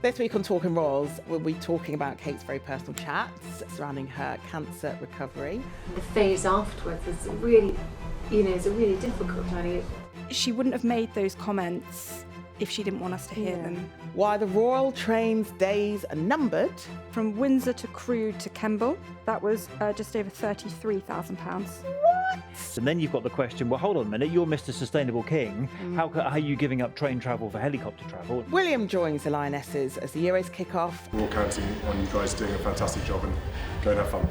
This week on Talking Royals, we'll be talking about Kate's very personal chats surrounding her cancer recovery. The phase afterwards is really, it's a really difficult journey. She wouldn't have made those comments if she didn't want us to hear them. Why the royal train's days are numbered. From Windsor to Crewe to Kemble, that was just over £33,000. And then you've got the question, well, hold on a minute, you're Mr. Sustainable King. How are you giving up train travel for helicopter travel? William joins the Lionesses as the Euros kick off. We're all counting on you guys doing a fantastic job and go and have fun.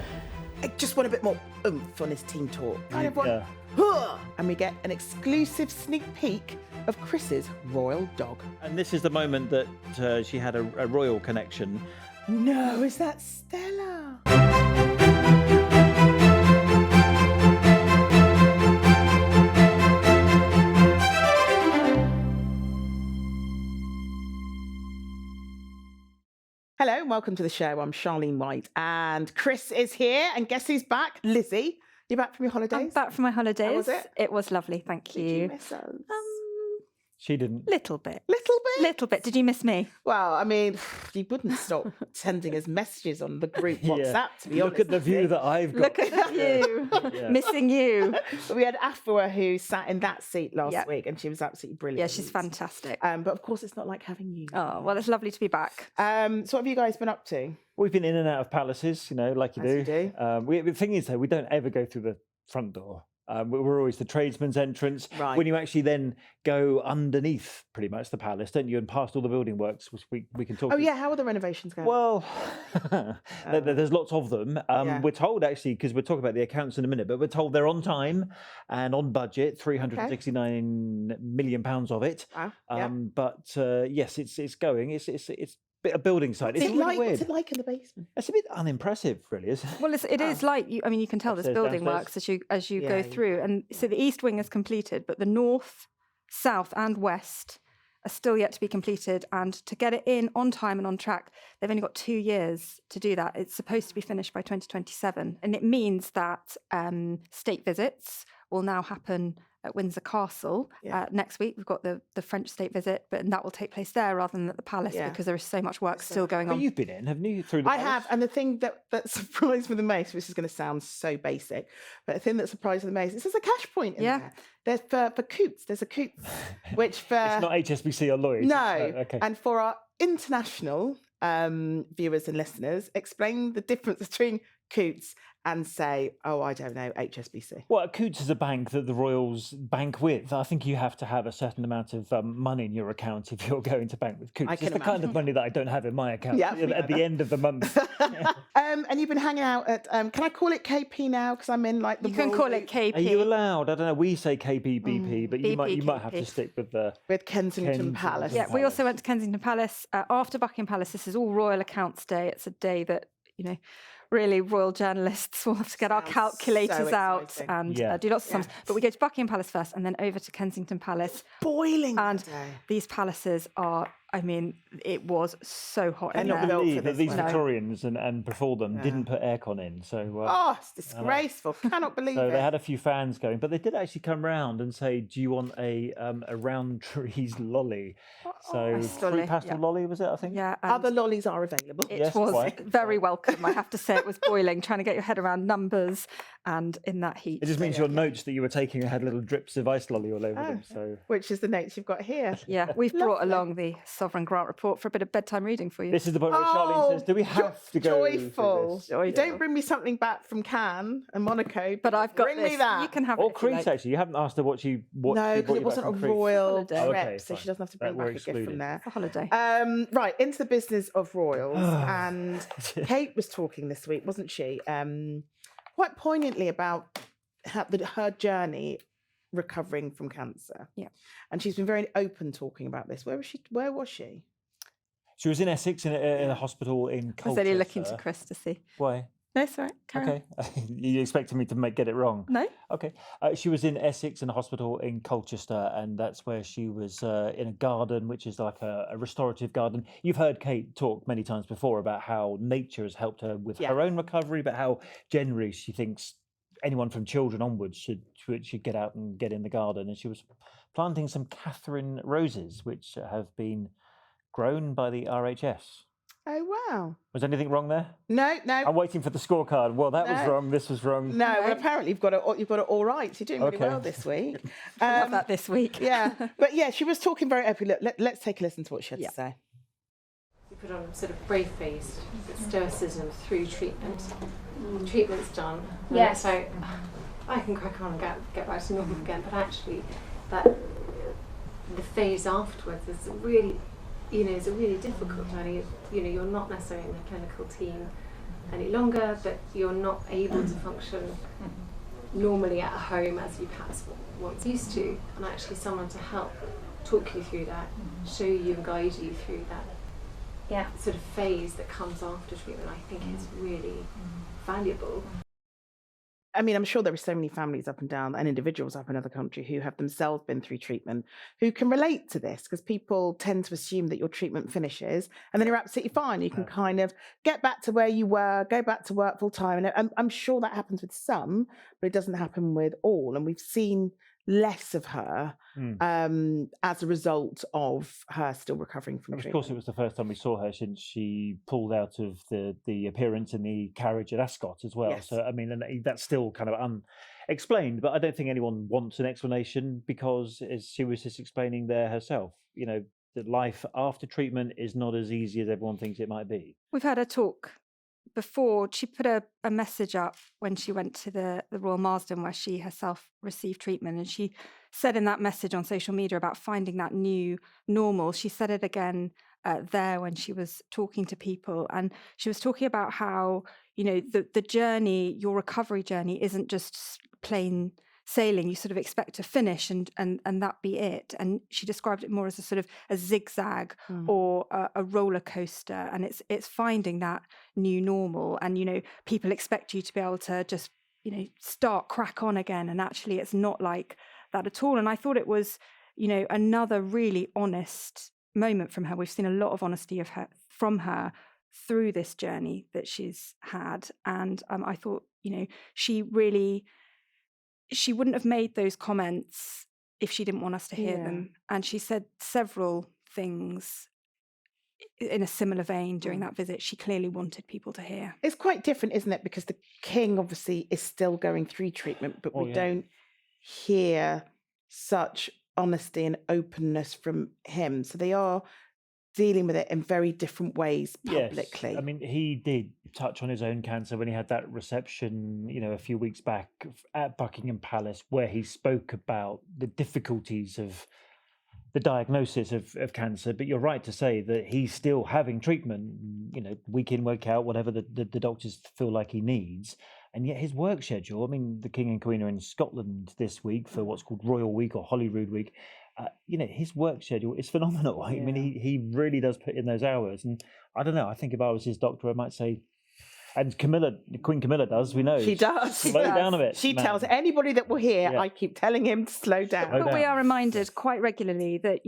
I just want a bit more oomph on his team talk. Kind of want, Yeah. "Huh!" And we get an exclusive sneak peek of Chris's royal dog. And this is the moment that she had a royal connection. No, is that Stella? Hello and welcome to the show. I'm Charlene White and Chris is here. And guess who's back? Lizzie. You back from your holidays? I'm back from my holidays. How was it? It was lovely, thank Did you. you miss us? She didn't. Little bit. Little bit? Little bit. Did you miss me? Well, I mean, you wouldn't stop sending us messages on the group WhatsApp, to be honest. Look at the view that I've got. Look at the view. Yeah. Missing you. But we had Afua who sat in that seat last Yep. week and she was absolutely brilliant. Yeah, she's fantastic. But of course, it's not like having you. Oh, well, it's lovely to be back. So what have you guys been up to? We've been in and out of palaces, like you As do. you do. The thing is, though, we don't ever go through the front door. We're always the tradesman's entrance. Right. When you actually then go underneath, pretty much, the palace, don't you, and past all the building works, which we can talk. Oh, yeah. How are the renovations going? Well, there's lots of them. Yeah. We're told, actually, because we'll talk about the accounts in a minute, but we're told they're on time and on budget, £369 million of it. Wow. Yeah. But yes, it's going. It's a building site. What's It's it really like? weird. What's it like in the basement? It's a bit unimpressive, really, isn't it? Well, it is like, you can tell there's Upstairs, building downstairs. works as you Yeah, go yeah. through. And so the east wing is completed, but the north, south and west are still yet to be completed. And to get it in on time and on track, they've only got 2 years to do that. It's supposed to be finished by 2027. And it means that state visits will now happen at Windsor Castle. Yeah. Next week, we've got the French state visit, but that will take place there rather than at the palace Yeah. because there is so much work still going But on. you've been in, haven't you? Through the I palace? have, and the thing that surprised me the most, which is going to sound so basic, but the thing that surprised me the most is there's a cash point in Yeah. there. There's for Coots, there's a Coots, which for... It's not HSBC or Lloyds. No, Okay. and for our international viewers and listeners, explain the difference between Coots and say, oh, I don't know, HSBC. Well, Coots is a bank that the Royals bank with. I think you have to have a certain amount of money in your account if you're going to bank with Coots. I can It's the kind of money that I don't have in my account Yeah, me at the either. end of the month. And you've been hanging out at, can I call it KP now? Because I'm in like the You can royal call it group KP. Are you allowed? I don't know. We say KPBP, but you might have to BP. stick with the. with Kensington Kensington Palace. Yeah, we also Palace. went to Kensington Palace after Buckingham Palace. This is all Royal Accounts Day. It's a day that, really royal journalists will have to get our Sounds calculators so out exciting. and Yeah. do lots of sums. But we go to Buckingham Palace first and then over to Kensington Palace. Boiling And today. these palaces are, it was so hot They're in not there. built for Believe that this these one. No. Victorians and before them didn't put aircon in, so. Oh, it's disgraceful. Cannot believe So it. they had a few fans going, but they did actually come round and say, "Do you want a round trees lolly?" So a fruit lolly, pastel yeah. lolly was it? I think. Yeah, and Other lollies are available. it Yes, was quite. very welcome. I have to say it was boiling, trying to get your head around numbers and in that heat. It just means your notes that you were taking had little drips of ice lolly all over them. So Which is the notes you've got here. Yeah, we've brought Lovely. along the Sovereign Grant Report for a bit of bedtime reading for you. this is the point where Charlene says, "Do we have to go through Joyful. this?" You don't bring me something back from Cannes and Monaco. But I've got bring this. me that. You can have Or it. if you Crete, like. actually. You haven't asked her what she. What No, she because brought it you back wasn't a from Crete. royal Holiday. trip, Oh, okay, so she fine. doesn't have to bring That back we're a gift from excluded. there. It's a holiday. Right, into the business of royals. And Kate was talking this week, wasn't she? Quite poignantly about her journey recovering from cancer. Yeah. And she's been very open talking about this. Where was she? She was in Essex in a hospital in I was Colchester. only looking to Chris to see. Why? No, it's all right. Carry Okay. You expected me to get it wrong? on. No? Okay. She was in Essex in a hospital in Colchester, and that's where she was in a garden, which is like a restorative garden. You've heard Kate talk many times before about how nature has helped her with her own recovery, but how generally she thinks anyone from children onwards should get out and get in the garden. And she was planting some Catherine roses, which have been grown by the RHS. Oh wow. Was anything wrong there? No. I'm waiting for the scorecard. Well, that was No. wrong. This was wrong. No, well, apparently you've got it all right. You're doing really Okay. well this week. Love that this week. Yeah, but yeah, she was talking very openly. Look, let's take a listen to what she had to say. You put on a sort of brave-faced stoicism through treatment. Treatment's done. And Yes. So I can crack on and get back to normal again. But actually, the phase afterwards is really, is a really difficult journey. You're not necessarily in the clinical team any longer, but you're not able to function normally at home as you perhaps once used to. And actually, someone to help talk you through that, show you and guide you through that sort of phase that comes after treatment, I think is really valuable. I mean, I'm sure there are so many families up and down and individuals up in other country who have themselves been through treatment who can relate to this, because people tend to assume that your treatment finishes and then you're absolutely fine. You can kind of get back to where you were, go back to work full time. And I'm sure that happens with some, but it doesn't happen with all. And we've seen less of her as a result of her still recovering from treatment. Of course, it was the first time we saw her since she pulled out of the appearance in the carriage at Ascot as well. Yes. So, I mean, and that's still kind of unexplained, but I don't think anyone wants an explanation, because as she was just explaining there herself, that life after treatment is not as easy as everyone thinks it might be. We've had her talk before. She put a message up when she went to the Royal Marsden, where she herself received treatment, and she said in that message on social media about finding that new normal. She said it again there when she was talking to people, and she was talking about how the journey, your recovery journey, isn't just plain sailing. You sort of expect to finish and that be it. And she described it more as a sort of a zigzag or a roller coaster, and it's finding that new normal. And people expect you to be able to just crack on again, and actually it's not like that at all. And I thought it was another really honest moment from her. We've seen a lot of honesty from her through this journey that she's had, and I thought she wouldn't have made those comments if she didn't want us to hear them. And she said several things in a similar vein during that visit she clearly wanted people to hear. It's quite different, isn't it? Because the King obviously is still going through treatment, but we don't hear such honesty and openness from him. So they are dealing with it in very different ways publicly. Yes. I mean, he did touch on his own cancer when he had that reception, a few weeks back at Buckingham Palace, where he spoke about the difficulties of the diagnosis of cancer. But you're right to say that he's still having treatment, week in, week out, whatever the doctors feel like he needs. And yet his work schedule, I mean, the King and Queen are in Scotland this week for what's called Royal Week or Holyrood Week. His work schedule is phenomenal. I mean, he really does put in those hours. And I don't know, I think if I was his doctor, I might say, and Queen Camilla does, we know. She does. Slow down a bit. She man. tells anybody that will hear, I keep telling him to slow down. But we are reminded quite regularly that,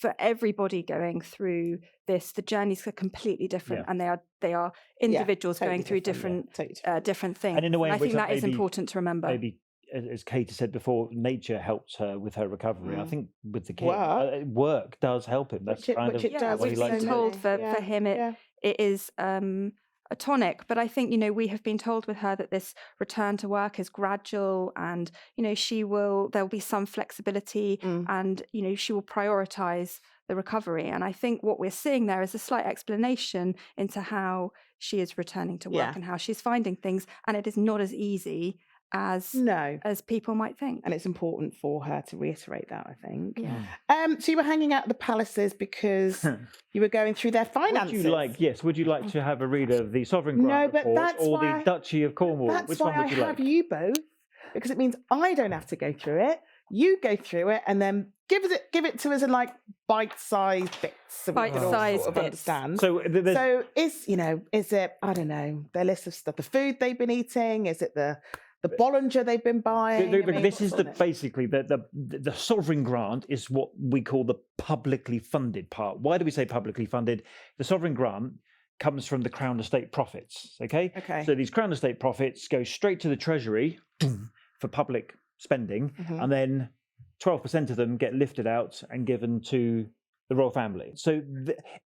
for everybody going through this, the journeys are completely different, and they are individuals totally going through different, different things. And in a way, I think that is maybe, important to remember. Maybe, as Kate has said before, nature helps her with her recovery. I think with the King, work does help him. That's which it does. what he We've likes been to do. told for him it is a tonic, but I think we have been told with her that this return to work is gradual, and there'll be some flexibility, and she will prioritize the recovery. And I think what we're seeing there is a slight explanation into how she is returning to work and how she's finding things, and it is not as easy as people might think. And it's important for her to reiterate that, I think. Yeah. So you were hanging out at the palaces because you were going through their finances. Would you like to have a read of the Sovereign Grant Report or the Duchy of Cornwall? That's Which why one would you I have like? you both, because it means I don't have to go through it. You go through it and then give it to us in like bite-sized bits, so we can all Bite-sized sort of bits. understand. So is it, I don't know, their list of stuff, the food they've been eating? Is it the Bollinger they've been buying? This is basically the sovereign grant is what we call the publicly funded part. Why do we say publicly funded? The sovereign grant comes from the Crown Estate profits. Okay. So these Crown Estate profits go straight to the Treasury for public spending, and then 12% of them get lifted out and given to the royal family. So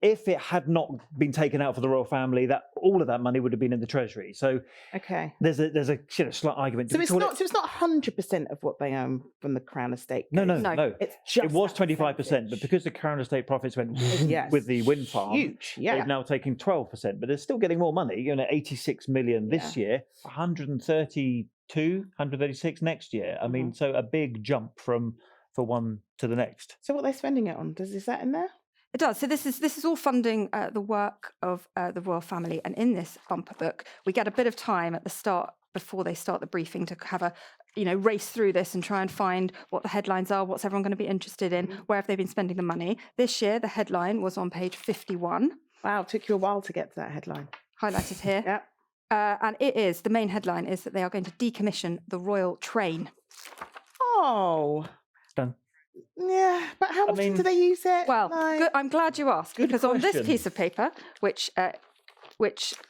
if it had not been taken out for the royal family, that all of that money would have been in the treasury. So Okay. there's a slight argument. So it's not 100% of what they own from the Crown Estate. No. It's just It was that 25%, percentage. but because the Crown Estate profits went Yes. with the wind farm, Huge, yeah. they're now taking 12%, but they're still getting more money. 86 million this year, 136 next year. I mean, so a big jump from one to the next. So what are they spending it on? Is that in there? It does. So this is all funding the work of the royal family, and in this bumper book, we get a bit of time at the start before they start the briefing to have a race through this and try and find what the headlines are, what's everyone going to be interested in, where have they been spending the money. This year, the headline was on page 51. Wow, took you a while to get to that headline. Highlighted here. Yeah. And the main headline is that they are going to decommission the royal train. Oh. Done. Yeah, but how often do they use it? Well, I'm glad you asked, because on this question. piece of paper, which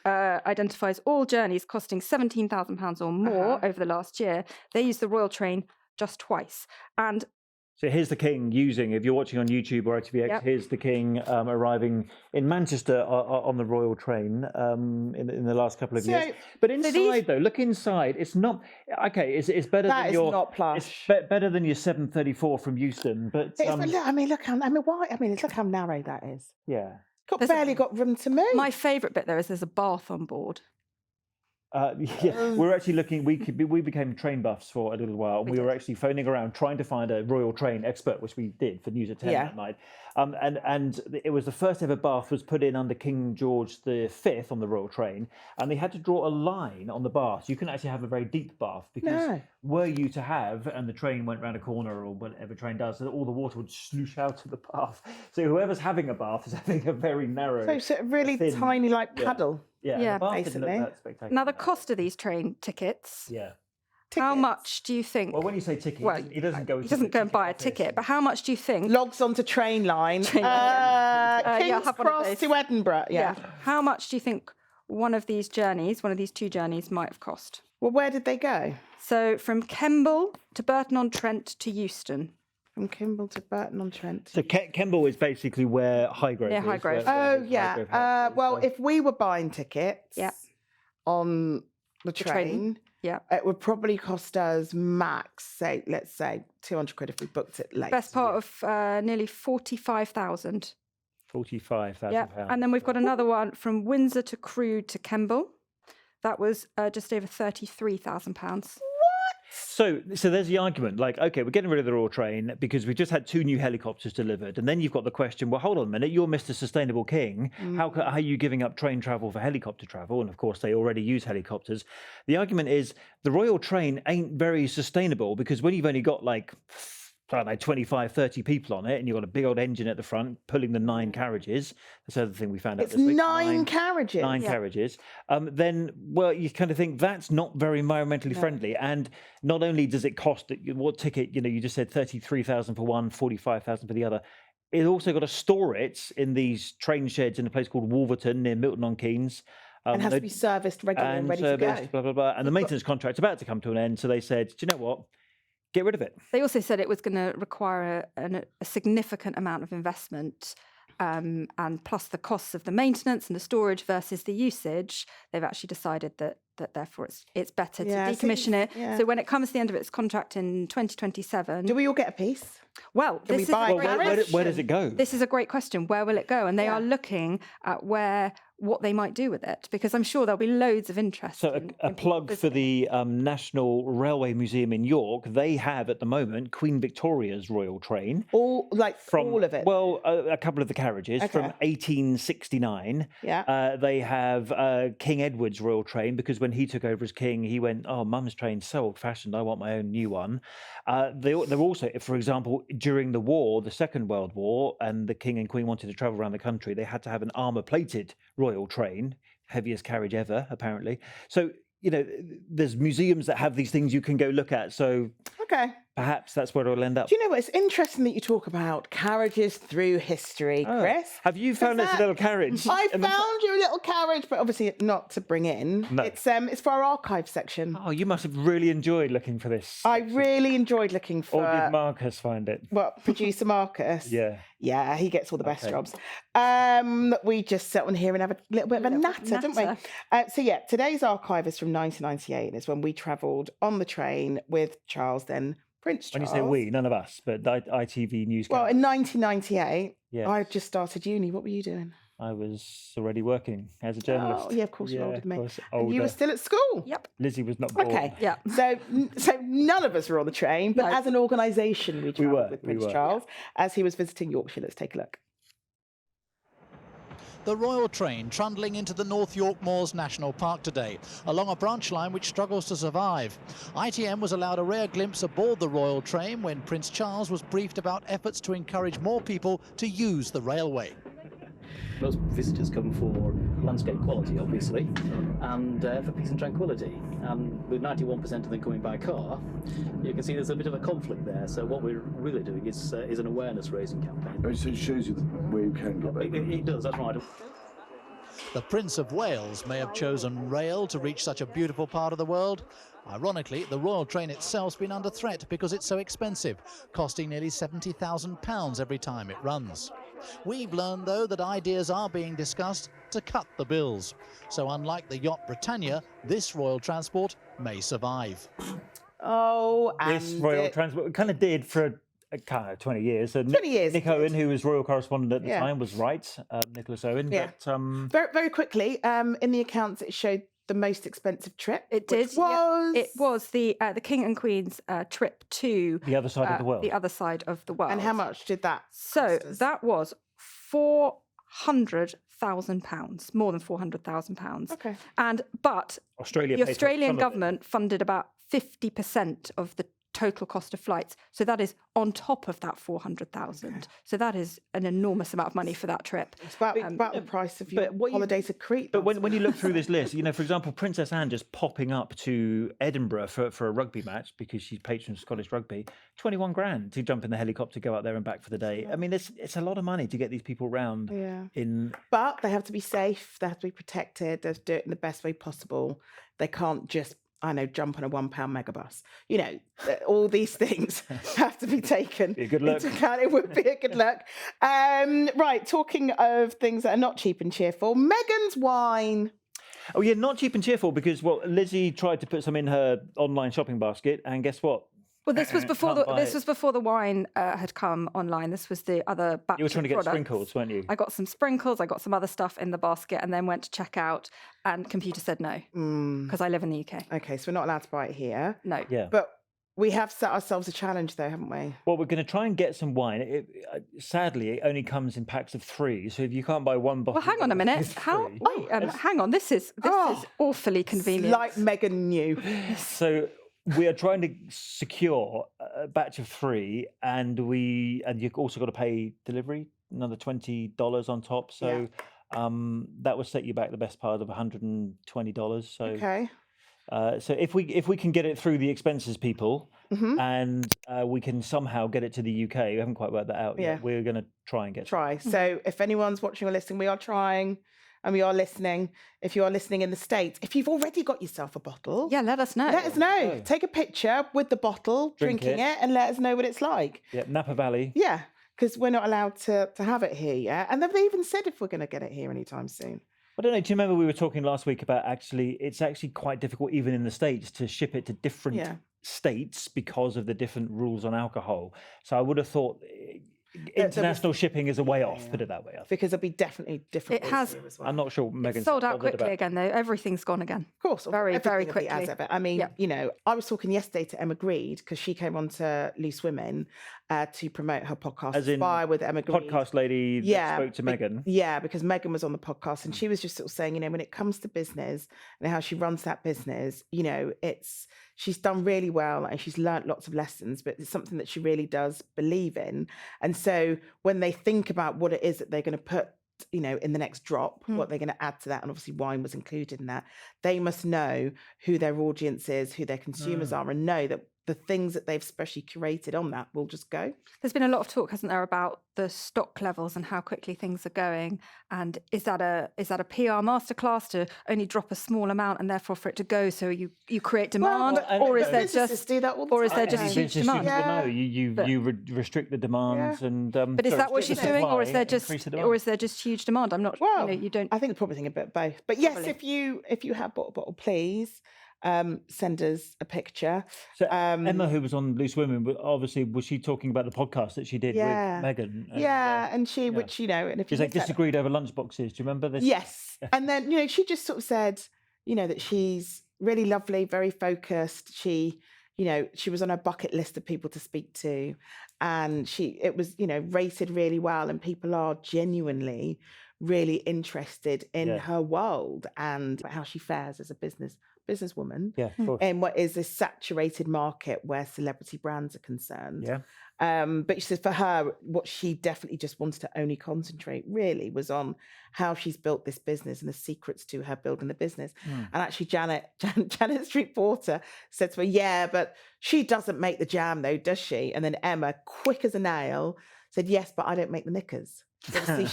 identifies all journeys costing £17,000 or more over the last year, they use the royal train just twice. And so here's the king using, if you're watching on YouTube or ITVX, here's the king arriving in Manchester on the royal train in the last couple of years. But inside, though, look inside. It's not okay. It's better than your. Not plush. It's better than your 734 from Euston. But look how narrow that is. Yeah, Barely got room to move. my favourite bit there is there's a bath on board. we're actually looking. We became train buffs for a little while, and we were actually phoning around trying to find a royal train expert, which we did for News at 10 that night. And it was the first ever bath was put in under King George V on the royal train, and they had to draw a line on the bath. You couldn't actually have a very deep bath because were you to have, and the train went round a corner or whatever train does, so that all the water would sloosh out of the bath. So whoever's having a bath is having a very narrow, so really thin, tiny paddle. Yeah, the bath didn't look that spectacular. Now, the cost of these train tickets, yeah. how much do you think? Well, when you say ticket, he doesn't go. He doesn't go and buy a ticket, but how much do you think? Logs onto train line. King's Cross to Edinburgh. Yeah. How much do you think one of these two journeys might have cost? Well, where did they go? So from Kemble to Burton-on-Trent to Euston. From Kemble to Burton-on-Trent. So Kemble is basically where Highgrove is. Highgrove. Well, if we were buying tickets on the train, it would probably cost us max, let's say 200 quid if we booked it late. Best part of nearly 45,000. £45,000. And then we've got another one from Windsor to Crewe to Kemble. That was just over £33,000. So there's the argument, like, okay, we're getting rid of the royal train because we've just had 2 new helicopters delivered. And then you've got the question, well, hold on a minute, you're Mr. Sustainable King. How are you giving up train travel for helicopter travel? And of course, they already use helicopters. The argument is the royal train ain't very sustainable because when you've only got 25, 30 people on it, and you've got a big old engine at the front pulling the 9 carriages. That's the other thing we found out this week. 9 carriages. 9 carriages. Then, well, you kind of think that's not very environmentally friendly. And not only does it cost, what ticket, you just said 33,000 for one, 45,000 for the other. It's also got to store it in these train sheds in a place called Wolverton near Milton on Keynes. And has to be serviced regularly and ready to go. Blah, blah, blah. And the maintenance contract's about to come to an end. So they said, do you know what? Get rid of it. They also said it was going to require a significant amount of investment, and plus the costs of the maintenance and the storage versus the usage. They've actually decided that therefore it's better to decommission it. Yeah. So when it comes to the end of its contract in 2027, do we all get a piece? Well, where does it go? This is a great question. Where will it go? And they are looking at what they might do with it, because I'm sure there'll be loads of interest. So a plug for the National Railway Museum in York. They have at the moment Queen Victoria's royal train. All of it? Well, a couple of the carriages from 1869. Yeah. They have King Edward's royal train, because when he took over as king, he went, oh, Mum's train's so old-fashioned, I want my own new one. They're also, for example, during the war, the Second World War, and the king and queen wanted to travel around the country, they had to have an armour-plated royal train, heaviest carriage ever, apparently. So, there's museums that have these things you can go look at. So, perhaps that's where it'll end up. Do you know what? It's interesting that you talk about carriages through history, Chris. Have you found us a little carriage? I found you a little carriage, but obviously not to bring in. No. It's for our archive section. Oh, you must have really enjoyed looking for this. I really enjoyed looking for. Or did Marcus find it? What, producer Marcus? Yeah. Yeah, he gets all the best Okay. jobs. We just sit on here and have a little bit of a natter, didn't we? So yeah, today's archive is from 1998, and it's when we travelled on the train with Charles, then Prince When Charles. you say we, none of us, but the ITV news. Well, in 1998, Yes. I just started uni. What were you doing? I was already working as a journalist. Oh, yeah, of course, you're older than me. of course, And you were older. still at school. Yep. Lizzie was not born. Okay. Yeah. So none of us were on the train, but No. as an organisation, we travelled were, with we Prince were. Charles as he was visiting Yorkshire. Let's take a look. The Royal Train trundling into the North York Moors National Park today, along a branch line which struggles to survive. ITM was allowed a rare glimpse aboard the Royal Train when Prince Charles was briefed about efforts to encourage more people to use the railway. Most visitors come for landscape quality, obviously, and for peace and tranquility. And with 91% of them coming by car, you can see there's a bit of a conflict there. So what we're really doing is an awareness-raising campaign. So it shows you where you can get back. It does, that's right. The Prince of Wales may have chosen rail to reach such a beautiful part of the world. Ironically, the Royal Train itself's been under threat because it's so expensive, costing nearly £70,000 every time it runs. We've learned, though, that ideas are being discussed to cut the bills. So unlike the yacht Britannia, this royal transport may survive. Oh, and This royal transport kind of did for kind of 20 years. So 20 years Nick it did. Owen, who was royal correspondent at the Yeah. time, was right. Nicholas Owen. Yeah. But very, very quickly, in the accounts, it showed the most expensive trip. It which did. yeah. Was It was the King and Queen's trip to the other side of the world. the other side of the world. And how much did that? So cost us? that was £400,000, more than £400,000. Okay. But Australia the paid for Australian some of it. government funded about 50% of the total cost of flights. So that is on top of that 400,000. So that is an enormous amount of money for that trip. It's about the price of your but what you- holiday to Crete. But when you look through this list, you know, for example, Princess Anne just popping up to Edinburgh for a rugby match because she's patron of Scottish rugby, 21 grand to jump in the helicopter, go out there and back for the day. I mean, it's a lot of money to get these people round. Yeah. In But they have to be safe. They have to be protected. They have to do it in the best way possible. They can't just, I know, jump on a £1 megabus. You know, all these things have to be taken Be a good look. into account. It would be a good look. Right, talking of things that are not cheap and cheerful, Meghan's wine. Oh yeah, not cheap and cheerful because Lizzie tried to put some in her online shopping basket, and guess what? Well, this was before Can't the buy this it. was before the wine had come online. This was the other batch. You were trying to of get products. sprinkles, weren't you? I got some sprinkles. I got some other stuff in the basket, and then went to check out. And computer said no because I live in the UK. Okay, so we're not allowed to buy it here. No. Yeah. But we have set ourselves a challenge, though, haven't we? Well, we're going to try and get some wine. Sadly, it only comes in packs of 3, so if you can't buy one bottle, Well, hang on a minute. it's How? free. Wait, hang on. This is awfully convenient. Like Meghan knew. So we are trying to secure a batch of 3, and you've also got to pay delivery, another $20 on top. So that will set you back the best part of $120. So Okay. so if we can get it through the expenses people, Mm-hmm. and we can somehow get it to the UK, we haven't quite worked that out Yeah. yet. We're going to try and get Try. So if anyone's watching or listening, we are trying and we are listening. If you are listening in the States, if you've already got yourself a bottle, Yeah, let us know. let us know. Oh. Take a picture with the bottle, Drink drinking it. it, and let us know what it's like. Yeah, Napa Valley. Yeah, because we're not allowed to have it here yet. And they've even said if we're going to get it here anytime soon. I don't know. Do you remember we were talking last week about it's actually quite difficult, even in the States, to ship it to different Yeah. states because of the different rules on alcohol. So I would have thought international shipping is a way off, put it that way. I think. Because there'll be definitely different. It rules has- here as well. I'm not sure Megan's Sold out bothered quickly about- again, though. Everything's gone again. Of course, Very, very everything will be as quickly. ever. I mean, Yep. you know, I was talking yesterday to Emma Greed because she came on to Loose Women to promote her podcast, As in Spy with Emma Greed. Podcast lady that spoke to Megan. Yeah, because Megan was on the podcast and she was just sort of saying, you know, when it comes to business and how she runs that business, you know, she's done really well and she's learnt lots of lessons, but it's something that she really does believe in. And so when they think about what it is that they're going to put, you know, in the next drop, what they're going to add to that, and obviously wine was included in that, they must know who their audience is, who their consumers are, and know that the things that they've specially curated on that will just go. There's been a lot of talk, hasn't there, about the stock levels and how quickly things are going. And is that a PR masterclass to only drop a small amount and therefore for it to go so you create demand, or is there businesses do that all the or is there time. just huge demand? Yeah. No, you restrict the demands and. But is that what she's doing, or is there just huge demand? I'm not. Well, you don't. I think it's probably thinking a bit of both. But yes, Probably. if you have bought a bottle, please send us a picture. So Emma, who was on Loose Women, obviously was she talking about the podcast that she did Yeah. with Megan? And she, which and if because they disagreed over lunch boxes. Do you remember this? Yes, and then she just sort of said, that she's really lovely, very focused. She was on her bucket list of people to speak to, and it was rated really well, and people are genuinely really interested in her world and how she fares as a businesswoman in what is a saturated market where celebrity brands are concerned. But she says for her, what she definitely just wanted to only concentrate really was on how she's built this business and the secrets to her building the business. And actually Janet Street Porter said to her, but she doesn't make the jam though, does she? And then Emma, quick as a nail, said, yes, but I don't make the knickers. Obviously,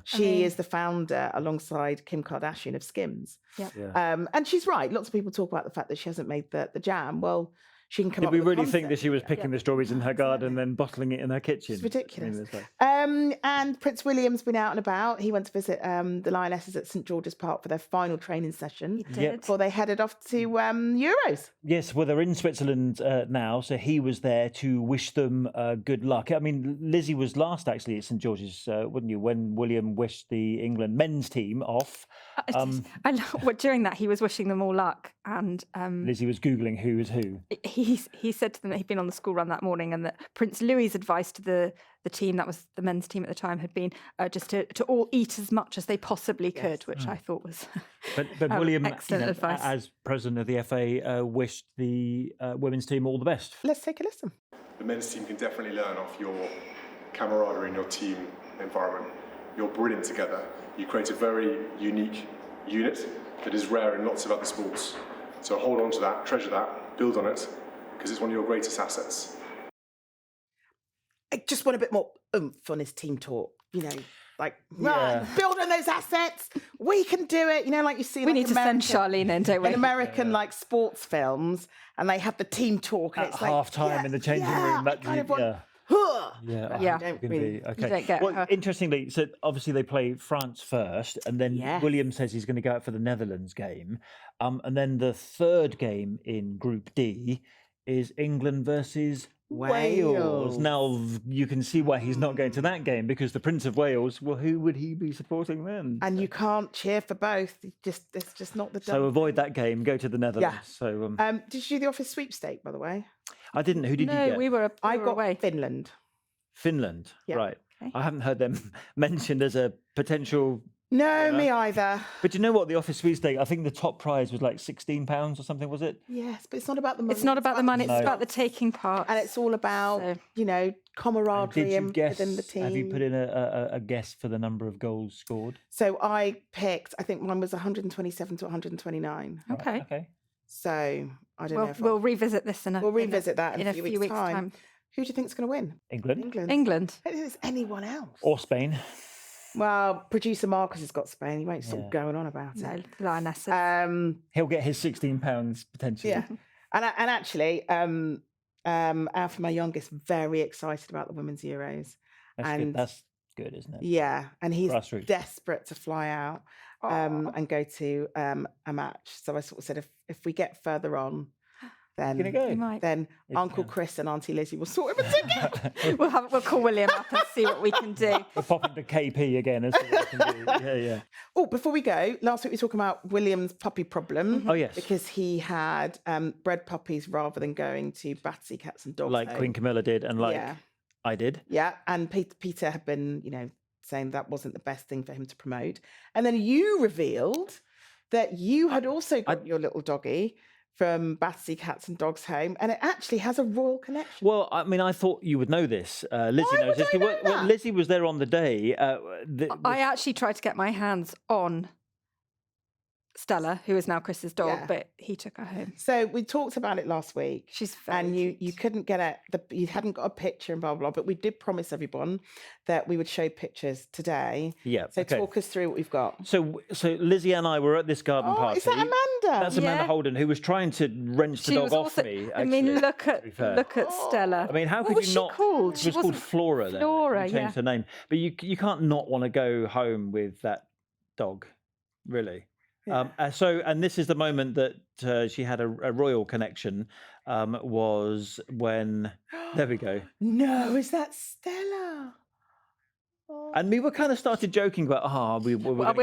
she is the founder alongside Kim Kardashian of Skims. And she's right. Lots of people talk about the fact that she hasn't made the jam. Well, she can come Did up we with a really think that concept. she was picking the strawberries in her garden and then bottling it in her kitchen? It's ridiculous. I mean, it's like- And Prince William's been out and about. He went to visit the Lionesses at St George's Park for their final training session before they headed off to Euros. Yes, well, they're in Switzerland now, so he was there to wish them good luck. I mean, Lizzie was last actually at St George's, wouldn't you, when William wished the England men's team off. I love during that he was wishing them all luck, and Lizzie was Googling who was who. He said to them that he'd been on the school run that morning, and that Prince Louis's advice to the team, that was the men's team at the time, had been just to all eat as much as they possibly could, which I thought was But William, excellent advice. as president of the FA, wished the women's team all the best. Let's take a listen. The men's team can definitely learn off your camaraderie and your team environment. You're brilliant together. You create a very unique unit that is rare in lots of other sports. So hold on to that, treasure that, build on it, because it's one of your greatest assets. I just want a bit more oomph on his team talk, like Yeah. build on those assets. We can do it, like you see. We need to send Charlene in, don't we? In American sports films, and they have the team talk and At it's half time in the changing room. I kind of want, Yeah. You don't really. Okay. You don't get well, her. interestingly, so obviously they play France first, and then William says he's going to go out for the Netherlands game, and then the third game in Group D is England versus Wales. Now you can see why he's not going to that game, because the Prince of Wales. Well, who would he be supporting then? And you can't cheer for both. It's just not the. So avoid that game. Go to the Netherlands. So did you do the office sweepstake, by the way? I didn't. Who did you get? I got away. Finland. Finland. Yeah. Right. Okay. I haven't heard them mentioned as a potential. No, me either. But you know what? The office sweepstake, I think the top prize was like £16 or something, was it? Yes, but it's not about the money. It's not about the money. It's No. about the taking part. And it's all about, camaraderie Did you guess, within the team. have you put in a guess for the number of goals scored? So I picked, I think mine was 127 to 129. Okay. Okay. So I don't know if We'll revisit this in a few weeks' time. Who do you think's going to win? England. England. I don't think there's anyone else. Or Spain. Well, producer Marcus has got Spain. He won't stop going on about No, it. Lionesses. He'll get his £16 potentially. Yeah, and actually, Alfie, my youngest, very excited about the Women's Euros. That's good, isn't it? Yeah, and he's Grassroots. desperate to fly out and go to a match. So I sort of said, if we get further on, then Gonna go. You might. then Uncle Chris and Auntie Lizzie will sort him a ticket. We'll call William up and see what we can do. We'll pop into KP again and see what we can do. Yeah. Oh, before we go, last week we were talking about William's puppy problem. Oh, yes. Because he had bred puppies rather than going to Battersea Cats and Dogs. Like Home. Queen Camilla did and like Yeah. I did. Yeah, and Peter had been, saying that wasn't the best thing for him to promote. And then you revealed that you had also got your little doggy from Battersea Cats and Dogs Home, and it actually has a royal connection. Well, I mean, I thought you would know this. Lizzie Why knows would this. I know Well, that? Lizzie was there on the day. I actually tried to get my hands on Stella, who is now Chris's dog, Yeah. but he took her home. So we talked about it last week. She's very And you cute. couldn't get you hadn't got a picture and blah, blah, blah. But we did promise everyone that we would show pictures today. Yeah. So okay. talk us through what we've got. So Lizzie and I were at this garden party. Is that Amanda? That's Amanda Yeah. Holden, who was trying to wrench the She dog was off also, me. I mean, actually, look to be fair. at Stella. I mean, how What could was you she not? called? She She was called wasn't- Flora. Then Flora, You changed her name, but you can't not want to go home with that dog, really. And this is the moment that she had a royal connection. Was when there we go. No, is that Stella? And we were kind of started joking about, we're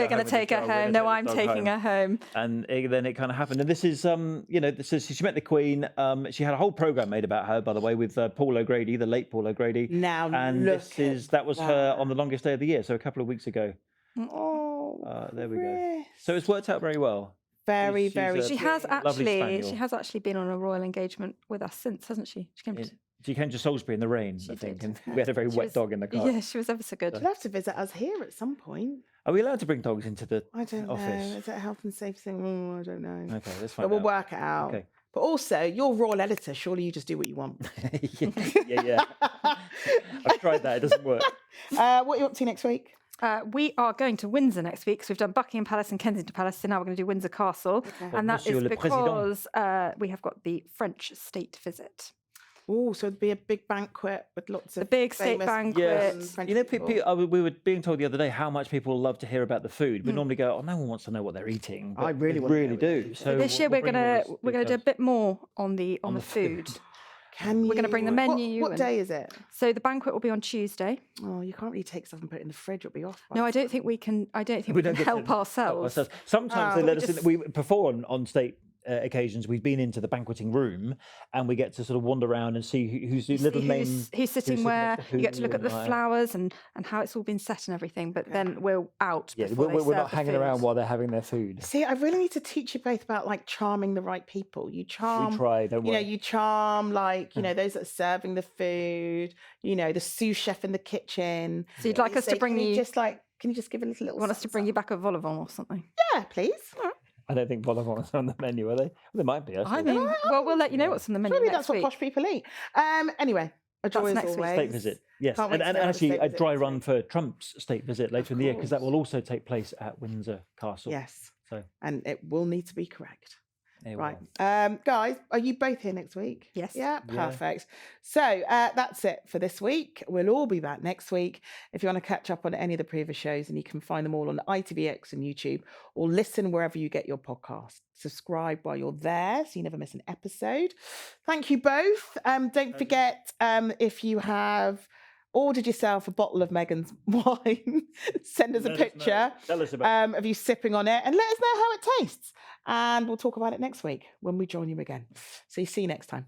going to take her home. No, I'm taking her home. And then it kind of happened. And this is, she met the Queen. She had a whole program made about her, by the way, with Paul O'Grady, the late Paul O'Grady. Now, and that was her on the longest day of the year, so a couple of weeks ago. Oh, there we go. Chris. So it's worked out very well. Very, She's very. a She has lovely actually spaniel. been on a royal engagement with us since, hasn't she? She came to, She came to Salisbury in the rain, I think, and we had a very She wet was- dog in the car. yeah, she was ever so good. You'll have to visit us here at some point. Are we allowed to bring dogs into the I don't office? know. Is it a health and safety thing? Oh, I don't know. Okay, let's But find we'll out. work it out. Okay. But also, you're royal editor. Surely you just do what you want. yeah. I've tried that. It doesn't work. What are you up to next week? We are going to Windsor next week. So we've done Buckingham Palace and Kensington Palace. So now we're going to do Windsor Castle. And that Monsieur is le because we have got the French state visit. Oh, so there'd be a big banquet with lots of The big state famous banquet. Yes. French You know, people. we were being told the other day how much people love to hear about the food. We normally go, no one wants to know what they're eating. But I really they wanna know really what they're do. eating. So This year we'll we're bring all gonna those do a details. bit more on the food. Can you? We're going to bring the menu. What and- day is it? So the banquet will be on Tuesday. Oh, you can't really take stuff and put it in the fridge. It'll be off. by No, I the don't think we can. I don't think we can don't get to help ourselves. Sometimes Oh, they we let us just- in. We before on state occasions we've been into the banqueting room and we get to sort of wander around and see who's the little name. Who's sitting where? next to You get to look who at the and like- flowers and how it's all been set and everything. But then we're out. Yeah, before they we're serve not the hanging food. around while they're having their food. See, I really need to teach you both about like charming the right people. You charm. We try, don't You know, worry. you charm like those that are serving the food. You know, the sous chef in the kitchen. So you'd like us to bring Can you? Can you just give a little? You want us to bring you back a vol au vent or something? Yeah, please. I don't think vol au vent is on the menu, are they? Well, they might be. I mean, well, we'll let you know what's on the menu Maybe next that's what week. posh people eat. Anyway, a joy as next week. always. State visit, yes, Can't wait and to go to the actually state a visit dry next run week. for Trump's state visit later in the year because that course. will also take place at Windsor Castle. Yes, So and it will need to be correct. there we Right. are. Guys, are you both here next week? Yes. Yeah, Yeah. perfect. So that's it for this week. We'll all be back next week. If you want to catch up on any of the previous shows, and you can find them all on ITVX and YouTube, or listen wherever you get your podcast. Subscribe while you're there so you never miss an episode. Thank you both. Don't forget, if you have ordered yourself a bottle of Megan's wine, send us a Let us know. picture Tell us about of you sipping on it and let us know how it tastes. And we'll talk about it next week when we join you again. So see you next time.